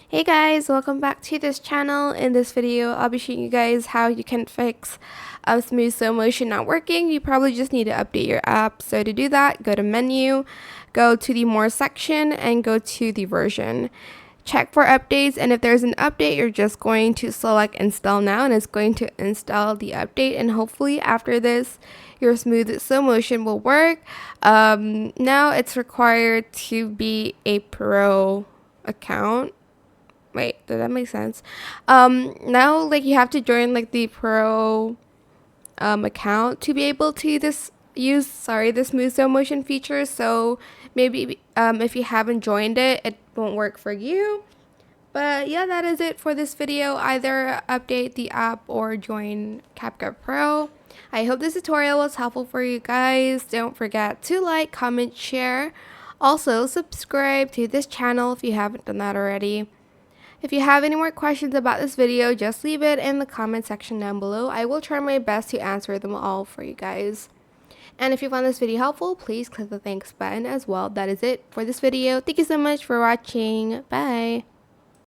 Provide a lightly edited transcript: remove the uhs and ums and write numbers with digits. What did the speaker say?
Hey guys, welcome back to this channel. In this video, I'll be showing you guys how you can fix smooth slow motion not working. You probably just need to update your app. So to do that, go to menu, go to the more section and go to the version. Check for updates, and if there's an update, you're just going to select install now and it's going to install the update, and hopefully after this your smooth slow motion will work. Now it's required to be a pro account. Wait, did that make sense? Now like you have to join like the pro account to be able to use the smooth slow motion feature. So maybe if you haven't joined it, it won't work for you. But yeah, that is it for this video. Either update the app or join CapCut Pro. I hope this tutorial was helpful for you guys. Don't forget to like, comment, share. Also, subscribe to this channel if you haven't done that already. If you have any more questions about this video, just leave it in the comment section down below. I will try my best to answer them all for you guys. And if you found this video helpful, please click the thanks button as well. That is it for this video. Thank you so much for watching. Bye.